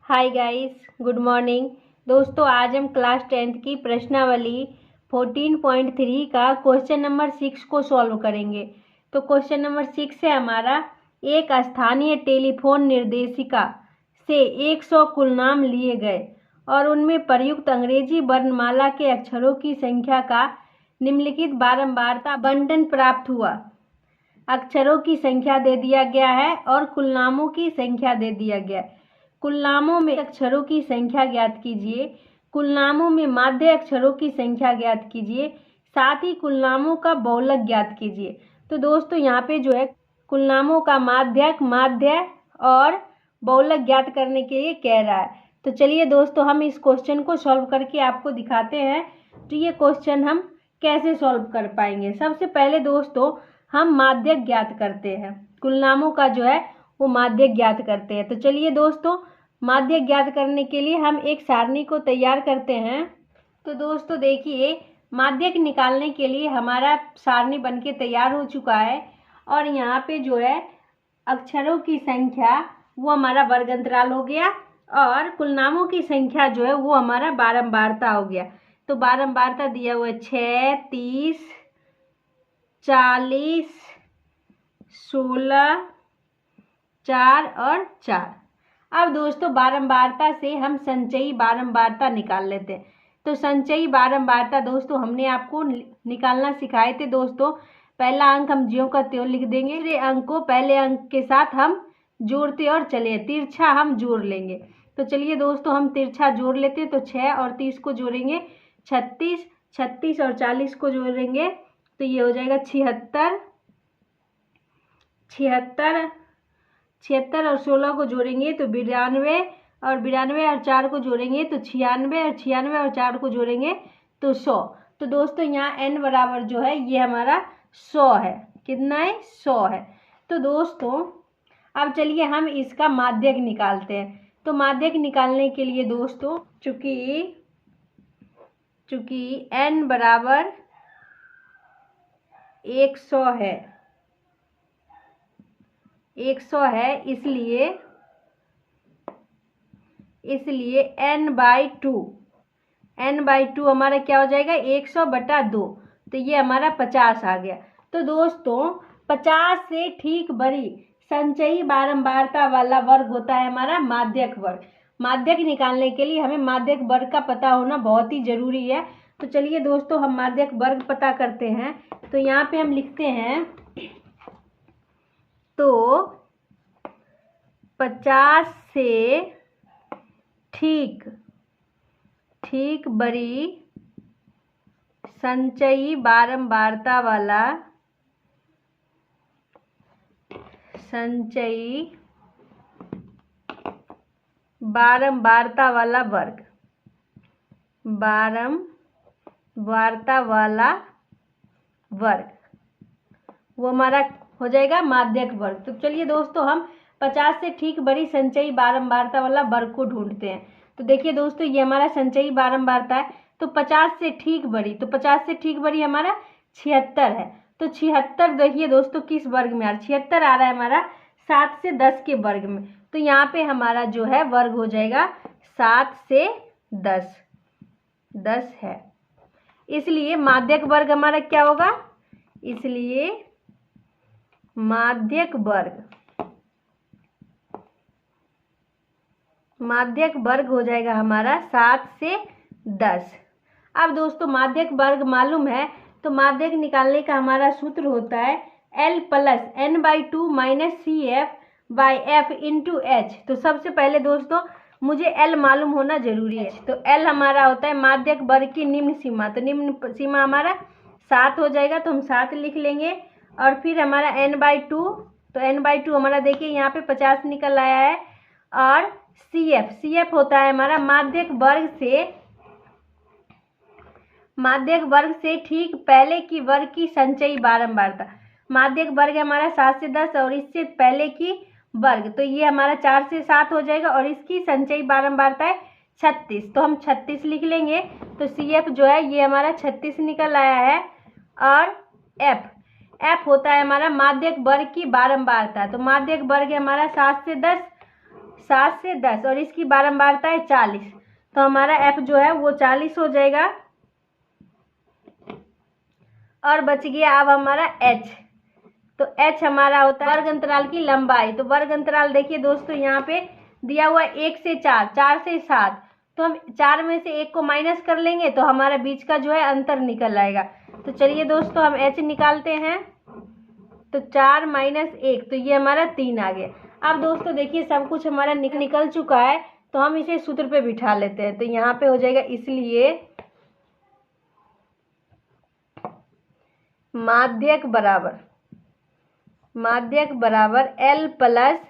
Hi guys, good morning. दोस्तों, आज हम क्लास 10th की प्रश्नावली 14.3 का क्वेश्चन नंबर 6 को सॉल्व करेंगे। तो क्वेश्चन नंबर 6 है हमारा, एक स्थानीय टेलीफोन निर्देशिका से 100 कुल नाम लिए गए और उनमें प्रयुक्त अंग्रेजी वर्णमाला के अक्षरों की संख्या का निम्नलिखित बारंबारता बंटन प्राप्त हुआ। अक्षरों की संख्या दे दिया गया है और कुल नामों की संख्या दे दिया गया है। कुल नामों में अक्षरों की संख्या ज्ञात कीजिए, कुल नामों में माध्य अक्षरों की संख्या ज्ञात कीजिए, साथ ही कुल नामों का बहुलक ज्ञात कीजिए। तो दोस्तों यहाँ पे जो है कुल नामों का माध्यक, माध्य और बहुलक ज्ञात करने के लिए कह रहा है। तो चलिए दोस्तों, हम इस क्वेश्चन को सॉल्व करके आपको दिखाते हैं। तो ये क्वेश्चन हम कैसे सॉल्व कर पाएंगे। सबसे पहले दोस्तों हम माध्यक ज्ञात करते हैं, कुल नामों का जो है वो माध्यक ज्ञात करते हैं। तो चलिए दोस्तों, माध्यक ज्ञात करने के लिए हम एक सारणी को तैयार करते हैं। तो दोस्तों देखिए, माध्यक निकालने के लिए हमारा सारणी बनके तैयार हो चुका है और यहाँ पे जो है अक्षरों की संख्या वो हमारा वर्ग अंतराल हो गया और कुल नामों की संख्या जो है वो हमारा बारंबारता हो गया। तो बारंबारता दिया हुआ है 6, 30, 40, 16, 4 और 4। अब दोस्तों बारंबारता से हम संचयी बारंबारता निकाल लेते हैं। तो संचयी बारंबारता दोस्तों हमने आपको निकालना सिखाए थे। दोस्तों पहला अंक हम ज्यों का त्यों लिख देंगे, दूसरे अंक को पहले अंक के साथ हम जोड़ते और चले, तिरछा हम जोड़ लेंगे। तो चलिए दोस्तों हम तिरछा जोड़ लेते हैं। तो 6 और 30 को जोड़ेंगे 36, 36 और 40 को जोड़ेंगे तो ये हो जाएगा 76, 76, 76 और 16 को जोड़ेंगे तो 92 और 92 और 4 को जोड़ेंगे तो 96 और 96 और 4 को जोड़ेंगे तो 100। तो दोस्तों यहाँ n बराबर जो है ये हमारा 100 है। कितना है? 100 है। तो दोस्तों अब चलिए हम इसका माध्यक निकालते हैं। तो माध्यक निकालने के लिए दोस्तों चूंकि n बराबर 100 है, 100 है, इसलिए n/2 हमारा क्या हो जाएगा? 100/2। तो ये हमारा 50 आ गया। तो दोस्तों 50 से ठीक बड़ी संचयी बारंबारता वाला वर्ग होता है हमारा माध्यक वर्ग। माध्यक निकालने के लिए हमें माध्यक वर्ग का पता होना बहुत ही जरूरी है। तो चलिए दोस्तों हम माध्यक वर्ग पता करते हैं। तो यहाँ पे हम लिखते हैं, तो 50 से ठीक बड़ी संचयी बारंबारता वाला वर्ग वो हमारा हो जाएगा माध्यक वर्ग। तो चलिए दोस्तों हम 50 से ठीक बड़ी संचयी बारंबारता वाला वर्ग को ढूंढते हैं। तो देखिए दोस्तों ये हमारा संचयी बारंबारता है। तो 50 से ठीक बड़ी, तो 50 से ठीक बड़ी हमारा 76 है। तो 76 देखिए दोस्तों किस वर्ग में आ रहा है? 76 आ रहा है हमारा 7 से 10 के वर्ग में। तो यहाँ पे हमारा जो है वर्ग हो जाएगा 7 से 10 है। इसलिए माध्यक वर्ग हमारा क्या होगा? इसलिए माध्यक वर्ग हो जाएगा हमारा 7 से 10। अब दोस्तों माध्यक वर्ग मालूम है, तो माध्यक निकालने का हमारा सूत्र होता है L + n/2 - CF/F × H। तो सबसे पहले दोस्तों मुझे L मालूम होना जरूरी है। तो L हमारा होता है माध्यक वर्ग की निम्न सीमा। तो निम्न सीमा हमारा 7 हो जाएगा, तो हम 7 लिख लेंगे। और फिर हमारा n/2, तो n/2 हमारा देखिए यहाँ पे 50 निकल आया है। और CF होता है हमारा माध्यक वर्ग से ठीक पहले की वर्ग की संचयी बारंबारता। माध्यक वर्ग हमारा 7 से 10 और इससे पहले की वर्ग, तो ये हमारा 4 से 7 हो जाएगा और इसकी संचयी बारंबारता है 36। तो हम 36 लिख लेंगे। तो CF जो है ये हमारा 36 निकल आया है। और F होता है हमारा माध्यक वर्ग की बारंबारता। तो माध्यक वर्ग है हमारा 7 से 10, 7 से 10 और इसकी बारंबारता है 40, तो हमारा f जो है वो 40 हो जाएगा। और बच गया अब हमारा h, तो h हमारा होता है वर्ग अंतराल की लंबाई। तो वर्ग अंतराल देखिए दोस्तों यहाँ पे दिया हुआ 1 से 4, 4 से 7, तो हम 4 में से 1 को माइनस कर लेंगे तो हमारा बीच का जो है अंतर निकल आएगा। तो चलिए दोस्तों हम h निकालते हैं, तो 4 माइनस 1, तो ये हमारा 3 आ गया। अब दोस्तों देखिए सब कुछ हमारा निकल चुका है, तो हम इसे सूत्र पे बिठा लेते हैं। तो यहाँ पे हो जाएगा इसलिए माध्यक बराबर L plus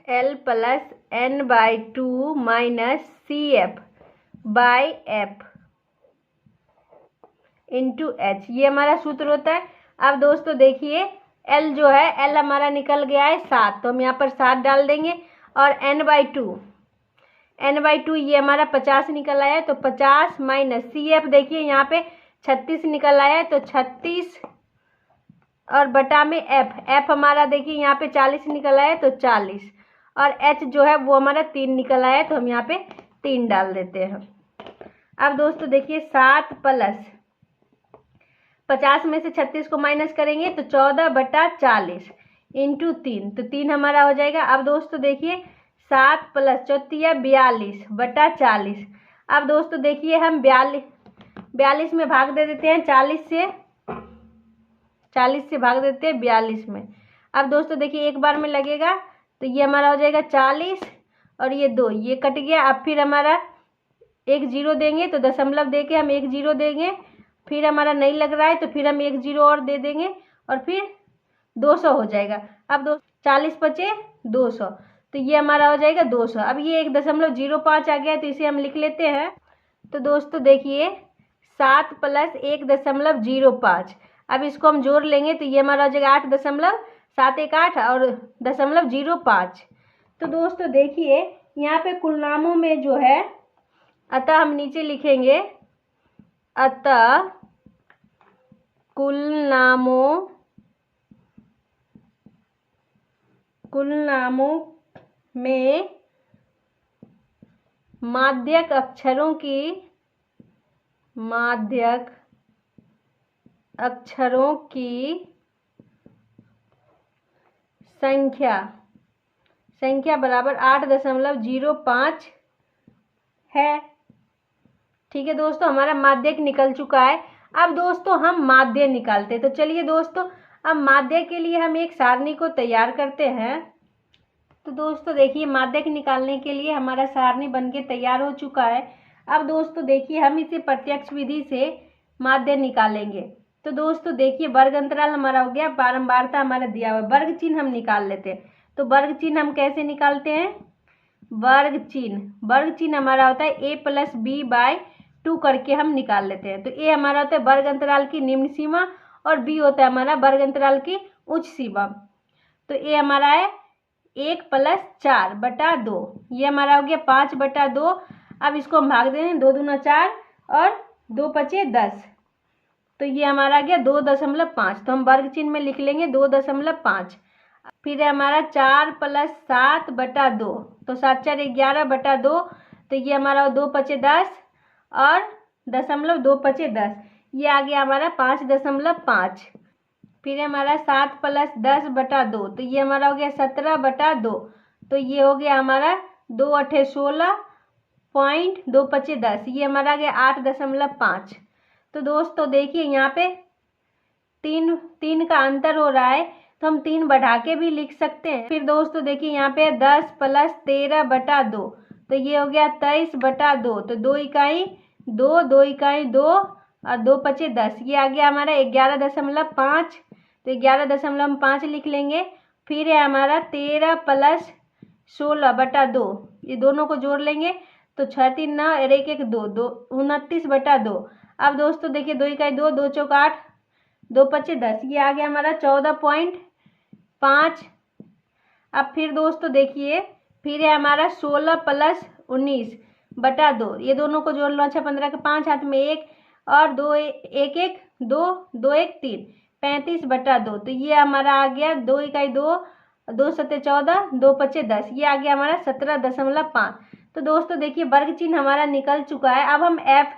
n/2 minus CF by F into H, ये हमारा सूत्र होता है। अब दोस्तों देखिए L जो है, L हमारा निकल गया है 7, तो हम यहाँ पर 7 डाल देंगे। और n/2 ये हमारा 50 निकल आया है, तो 50 माइनस CF देखिए यहाँ पे 36 निकल आया है, तो 36 और बटा में f हमारा देखिए यहाँ पे 40 निकल आया है, तो 40 और h जो है वो हमारा 3 निकल आया है, तो हम यहाँ पे 3 डाल देते हैं। अब दोस्तों देखिए 7 प्लस 50 में से 36 को माइनस करेंगे तो 14/40 इंटू 3, तो 3 हमारा हो जाएगा। अब दोस्तों देखिए 7 प्लस 42/40। अब दोस्तों देखिए हम 42 में भाग दे देते हैं, 40 से भाग देते हैं 42 में। अब दोस्तों देखिए एक बार में लगेगा, तो ये हमारा हो जाएगा 40 और ये 2, ये कट गया। अब फिर हमारा एक 0 देंगे, तो दशमलव दे के हम 1 0 देंगे, फिर हमारा नहीं लग रहा है तो फिर हम 1 0 और दे देंगे और फिर 200 हो जाएगा। अब 40 बचे 200, तो ये हमारा हो जाएगा 200। अब ये 1.05 आ गया, तो इसे हम लिख लेते हैं। तो दोस्तों देखिए 7 प्लस 1.05, अब इसको हम जोड़ लेंगे तो ये हमारा हो जाएगा 8.718 और 0.05। तो दोस्तों देखिए यहाँ पे कुल नामों में जो है, अतः हम नीचे लिखेंगे, अतः कुल नामों में माध्यक अक्षरों की संख्या बराबर 8.05 है। ठीक है दोस्तों, हमारा माध्यक निकल चुका है। अब दोस्तों हम माध्य निकालते हैं। तो चलिए दोस्तों अब माध्य के लिए हम एक सारणी को तैयार करते हैं। तो दोस्तों देखिए माध्यक निकालने के लिए हमारा सारणी बनके तैयार हो चुका है। अब दोस्तों देखिए हम इसे प्रत्यक्ष विधि से माध्य निकालेंगे। तो दोस्तों देखिए वर्ग अंतराल हमारा हो गया, बारंबारता हमारा दिया हुआ, वर्ग चिन्ह हम निकाल लेते हैं। तो वर्ग चिन्ह हम कैसे निकालते हैं? वर्ग चिन्ह हमारा होता है a प्लस b/2 करके हम निकाल लेते हैं। तो a हमारा होता है वर्ग अंतराल की निम्न सीमा और b होता है हमारा वर्ग अंतराल की उच्च सीमा। तो a हमारा है 1 प्लस 4/2, ये हमारा हो गया 5/2। अब इसको हम भाग देंगे, 2 दूना 4 और 2 पचे 10, तो ये हमारा आ गया 2.5। तो हम वर्ग चिन्ह में लिख लेंगे 2.5। फिर है हमारा 4 प्लस 7/2, तो 7 4 11/2, तो ये हमारा 2 पचे 10 और 2 पचे 10, ये आ गया हमारा 5.5। फिर है हमारा 7 प्लस 10/2, तो ये हमारा हो गया 17/2, तो ये हो गया हमारा 2 8 16.2 पचे 10, ये हमारा आ गया 8.5। तो दोस्तों देखिए यहाँ पे 3 का अंतर हो रहा है, तो हम 3 बढ़ा के भी लिख सकते हैं। फिर दोस्तों देखिए यहाँ पे 10 प्लस 13/2, तो ये हो गया 23/2, तो 2 इकाई 2 2 इकाई 2 और 2 पचे 10, ये आ गया हमारा 11.5, तो 11.5 लिख लेंगे। फिर है हमारा 13 प्लस 16/2, ये दोनों को जोड़ लेंगे तो 6 3 9 और 1 1 2 2 29/2। अब दोस्तों देखिए 2 इकाई 2 2 चौक 8 2 पचे 10, ये आ गया हमारा 14.5। अब फिर दोस्तों देखिए फिर है हमारा 16 प्लस 19/2, ये दोनों को जोड़ लो। अच्छा 15 के 5 हाथ में 1 और 2 1 1 2 2 1 3 35/2, तो ये हमारा आ गया 2 इकाई 2 2 सत्ते 14, 2 पचे 10, ये आ गया हमारा 17.5। तो दोस्तों देखिए वर्ग चिन्ह हमारा निकल चुका है। अब हम एफ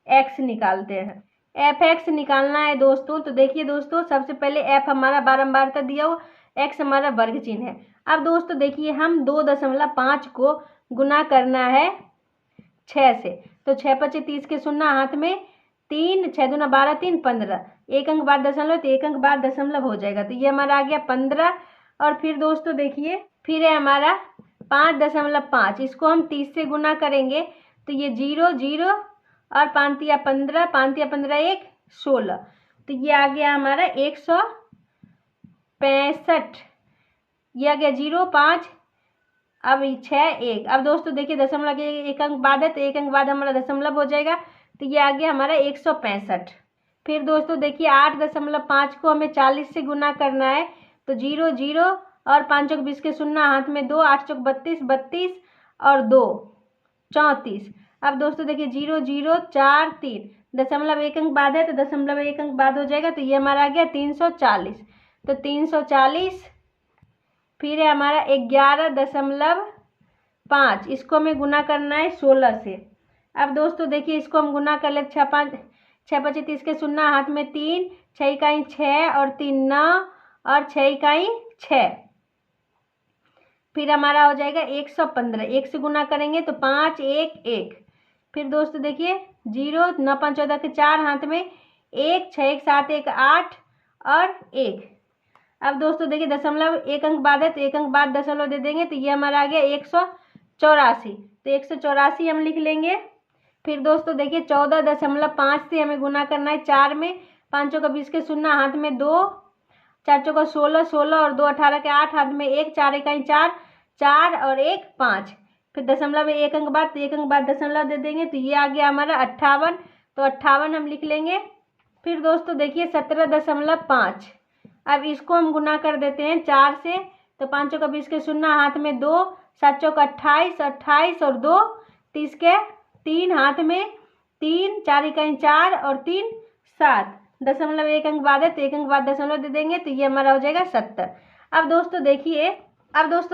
एक्स निकालते हैं। एफ एक्स निकालना है दोस्तों। तो देखिए दोस्तों सबसे पहले एफ हमारा बारंबारता दिया हो, एक्स हमारा वर्ग चिन्ह है। अब दोस्तों देखिए हम 2.5 को गुना करना है 6 से। तो 6 पचे 30 के शून्य हाथ में 3, 6 दूना 12, 3 15, एक अंक बाद दशमलव, तो एक अंक बाद दशमलव हो जाएगा। तो ये हमारा आ गया 15। और फिर दोस्तों देखिए फिर है हमारा 5.5, इसको हम 30 से गुना करेंगे तो ये 0 0 और 5 या 15, 5 या 15 1 16, तो ये आ गया हमारा 165। ये आ गया 0 5, अब 6 1। अब दोस्तों देखिए दशमलव के एक अंक बाद है तो एक अंक बाद हमारा दशमलव हो जाएगा, तो ये आ गया हमारा 165। फिर दोस्तों देखिए 8.5 को हमें 40 से गुना करना है तो 0 0 और 5 चौक 20 के शून्य हाथ में 2, 8 चौक 32, 32 और 2 34। अब दोस्तों देखिए 0 0 4 3, दशमलव एक अंक बाद है तो दशमलव एक अंक बाद हो जाएगा, तो ये हमारा आ गया 340। तो 340। फिर है हमारा 11.5, इसको हमें गुना करना है 16 से। अब दोस्तों देखिए इसको हम गुना कर ले 6 पचे 30 के शून्य हाथ में 3, 6 इकाई 6 और 3 9 और 6 इकाई 6। फिर हमारा हो जाएगा 115, 1 से गुना करेंगे तो 5 1 1। फिर दोस्तों देखिए 0 9 5 14 के 4 हाथ में 1, 6 1 7 1 8 और 1। अब दोस्तों देखिए दशमलव एक अंक बाद है तो एक अंक बाद दशमलव दे देंगे, तो ये हमारा आ गया 184। तो 184 हम लिख लेंगे। फिर दोस्तों देखिए 14.5 से हमें गुना करना है 4 में, 5 का 20 के शून्य हाथ में 2, 4 चौका 16 16 और 2 18 के 8 हाथ में 1, 4 इकाई 4 4 और 1 5। फिर दशमलव में एक अंक बाद तो एक अंक बाद दशमलव दे देंगे, तो ये आ गया हमारा 58। तो 58 हम लिख लेंगे। फिर दोस्तों देखिए 17.5, अब इसको हम गुना कर देते हैं 4 से, तो 5 का 20 के शून्य हाथ में 2, 7 चौका 28 28 और 2 30 के 3 हाथ में 3, 4 इकाई 4 और 3 7, दशमलव एक अंक बाद है तो एक अंक बाद दशमलव दे देंगे, तो ये हमारा हो जाएगा 70। अब दोस्तों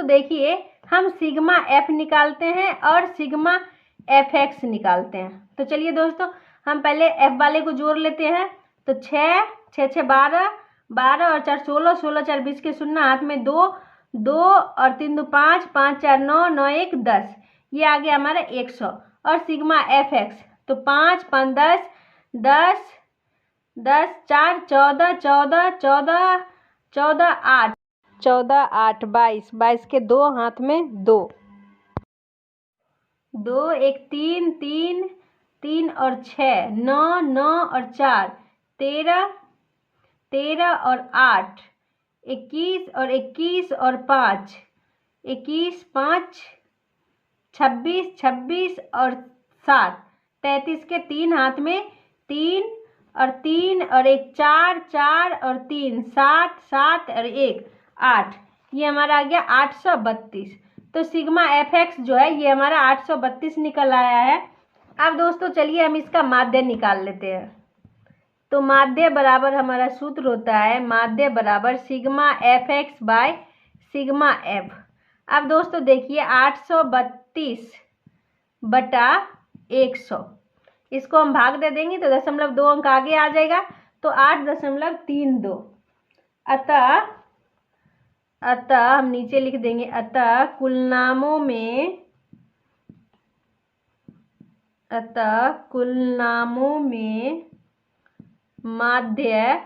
देखिए हम सिग्मा एफ निकालते हैं और सिग्मा एफ एक्स निकालते हैं। तो चलिए दोस्तों हम पहले एफ वाले को जोड़ लेते हैं। तो 6 6 6 12, 12 और 4 16, 16 4 20 के शून्य हाथ में 2 2 और 3 2 5, 5 4 9, 9 1 10, ये आ गया हमारा 100। और सिग्मा एफ एक्स तो 5 5 10 10 10 4 14 14 14 14 8 14 8 22, 22 के 2 हाथ में 2 2 1 3 3 3 और 6 9 9 और 4 13 13 और 8 21 और 21 और 5 21 5 26 26 और 7 33 के 3 हाथ में 3 और 3 और 1 4 4 और 3 7 7 और 1 8, ये हमारा आ गया 832। तो सिग्मा एफ एक्स जो है ये हमारा 832 निकल आया है। अब दोस्तों चलिए हम इसका माध्य निकाल लेते हैं। तो माध्य बराबर हमारा सूत्र होता है माध्य बराबर sigma F x by sigma F. अब दोस्तों देखिए 832 बटा 100, इसको हम भाग दे देंगे तो 0.2 अंक आगे आ जाएगा, तो 8.32। अतः हम नीचे लिख देंगे अतः कुल नामों में माध्य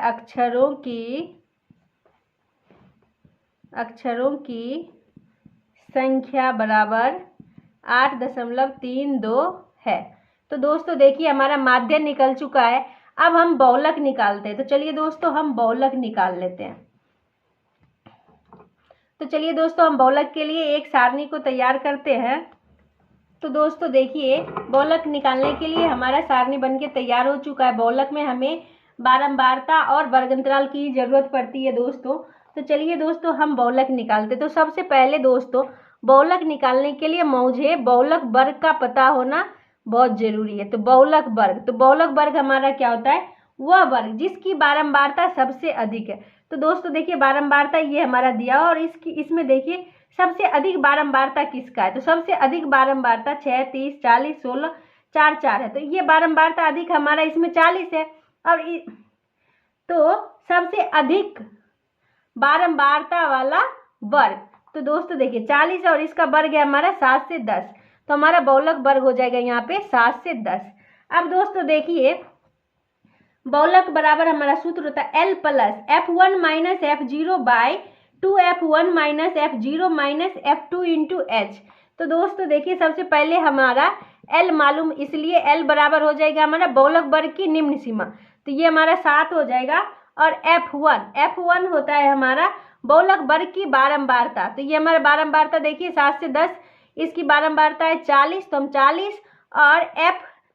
अक्षरों की संख्या बराबर 8.32 है। तो दोस्तों देखिए हमारा माध्य निकल चुका है। अब हम बहुलक निकालते हैं। तो चलिए दोस्तों हम बहुलक निकाल लेते हैं। तो चलिए दोस्तों हम बहुलक के लिए एक सारणी को तैयार करते हैं। तो दोस्तों देखिए बहुलक निकालने के लिए हमारा सारणी बनके तैयार हो चुका है। बहुलक में हमें बारंबारता और वर्गांतराल की जरूरत पड़ती है दोस्तों। तो चलिए दोस्तों हम बहुलक निकालते। तो सबसे पहले दोस्तों बहुलक निकालने के लिए मुझे बहुलक वर्ग का पता होना बहुत जरूरी है। तो बहुलक वर्ग हमारा क्या होता है, वह वर्ग जिसकी बारंबारता सबसे अधिक है। तो दोस्तों देखिए बारंबारता ये हमारा दिया और इसमें देखिए सबसे अधिक बारंबारता किसका है। तो सबसे अधिक बारंबारता 6, 30, 40, 16, 4, 4 है। तो ये बारंबारता अधिक हमारा इसमें 40 है। और तो सबसे अधिक बारंबारता वाला वर्ग, तो दोस्तों देखिए 40 और इसका वर्ग है हमारा 7 से 10। तो हमारा बहुलक वर्ग हो जाएगा यहाँ पे 7 से 10। अब दोस्तों देखिए बहुलक बराबर हमारा सूत्र होता है L plus F1 minus F0 by 2F1 minus F0 minus F2 into H। तो दोस्तों देखिए सबसे पहले हमारा L मालूम, इसलिए L बराबर हो जाएगा हमारा बहुलक वर्ग की निम्न सीमा। तो ये हमारा 7 हो जाएगा। और F1 होता है हमारा बहुलक वर्ग की बारंबारता। तो ये हमारा बारंबारता देखिए 7 से 10, इसकी बारंबारता है 40, तो हम 40। और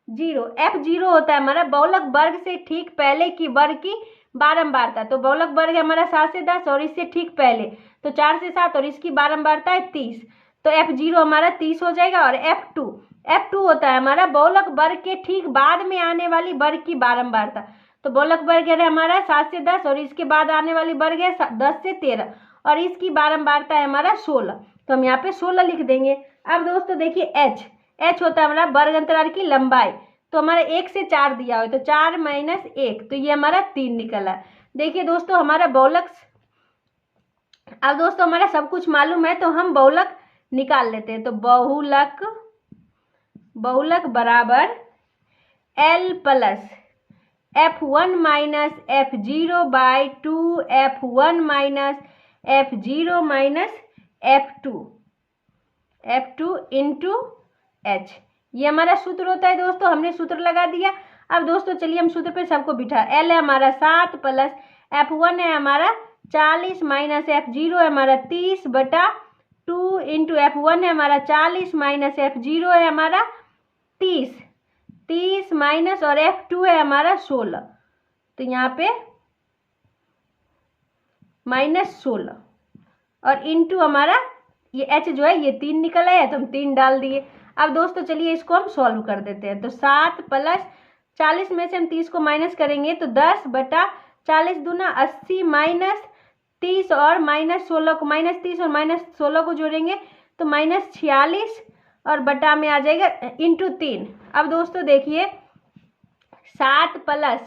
F0 होता है हमारा बहुलक वर्ग से ठीक पहले की वर्ग की बारंबारता। तो बहुलक वर्ग है हमारा 7 से 10 और इससे ठीक पहले तो 4 से 7 और इसकी बारंबारता है 30। तो F0 हमारा 30 हो जाएगा। और F2 होता है हमारा बहुलक वर्ग के ठीक बाद में आने वाली वर्ग की बारंबारता। तो बहुलक वर्ग है हमारा 7 से 10 और इसके बाद आने वाली वर्ग है 10 से 13 और इसकी बारंबारता है हमारा 16। तो हम यहाँ पे 16 लिख देंगे। अब दोस्तों देखिए H होता है हमारा वर्ग अंतराल की लंबाई। तो हमारा 1 से 4 दिया हुआ है, तो 4 माइनस 1, तो ये हमारा 3 निकला। देखिए दोस्तों हमारा बहुलक, अब दोस्तों हमारा सब कुछ मालूम है तो हम बहुलक निकाल लेते हैं। तो बहुलक बराबर L plus F1 minus F0 by 2F1 minus F0 minus F2 into H। ये हमारा सूत्र होता है दोस्तों, हमने सूत्र लगा दिया। अब दोस्तों चलिए हम सूत्र पे सबको बिठा, L है हमारा 7 प्लस F1 है हमारा 40 माइनस F0 है हमारा 30 बटा 2 इंटू F1 है हमारा 40 माइनस F0 है हमारा 30 माइनस और F2 है हमारा 16। तो यहाँ पे माइनस 16 और इंटू हमारा ये H जो है ये 3 निकल आया, तो हम 3 डाल दिए। अब दोस्तों चलिए इसको हम सॉल्व कर देते हैं। तो 7 प्लस 40 में से हम 30 को माइनस करेंगे तो 10 बटा 40 दूना 80 माइनस 30 और माइनस 16 को, माइनस 30 और माइनस 16 को जोड़ेंगे तो माइनस 46 और बटा में आ जाएगा इंटू 3। अब दोस्तों देखिए 7 प्लस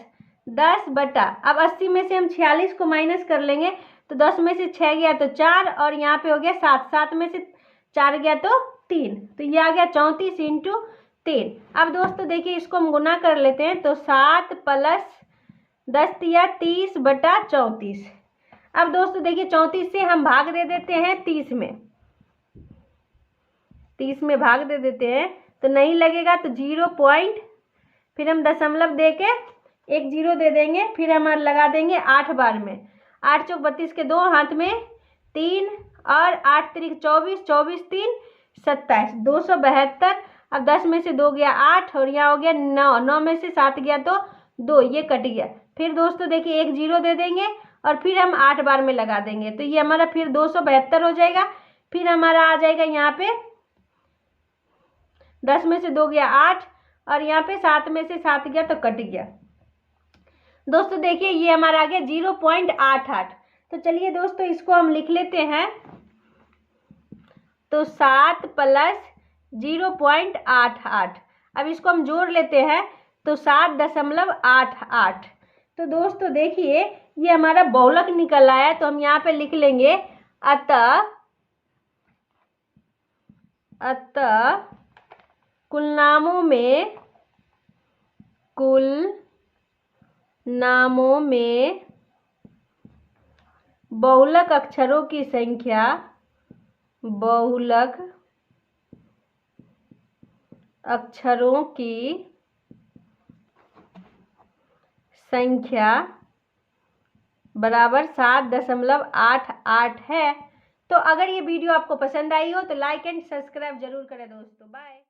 10 बटा, अब 80 में से हम 46 को माइनस कर लेंगे तो 10 में से 6 गया तो 4 और यहाँ पे हो गया 7 में से 4 गया तो 3, तो ये आ गया 34 इंटू 3। अब दोस्तों देखिए इसको हम गुना कर लेते हैं। तो 7 प्लस 10 दिया 30 बटा 34। अब दोस्तों देखिए 34 से हम भाग दे देते हैं 30 में भाग दे देते हैं तो नहीं लगेगा, तो 0 पॉइंट, फिर हम दशमलव दे के एक 0 दे देंगे, फिर हम लगा देंगे 8 बार में। 8 चौक 32 के 2 हाथ में 3 और 8 तिरिक 24, 24 3 27, 272। अब 10 में से 2 गया 8 और यहाँ हो गया 9, 9 में से 7 गया तो 2, ये कट गया। फिर दोस्तों देखिए एक 0 दे देंगे और फिर हम 8 बार में लगा देंगे तो ये हमारा फिर 272 हो जाएगा। फिर हमारा आ जाएगा यहाँ पे 10 में से 2 गया 8 और यहाँ पे 7 में से 7 गया तो कट गया। दोस्तों देखिए ये हमारा आ गया 0.88। तो चलिए दोस्तों इसको हम लिख लेते हैं। तो 7 प्लस 0.88, अब इसको हम जोड़ लेते हैं तो 7.88। तो दोस्तों देखिए ये हमारा बहुलक निकल आया, तो हम यहाँ पे लिख लेंगे अतः कुल नामों में बहुलक अक्षरों की संख्या बराबर 7.88 है। तो अगर ये वीडियो आपको पसंद आई हो तो लाइक एंड सब्सक्राइब जरूर करें दोस्तों। बाय।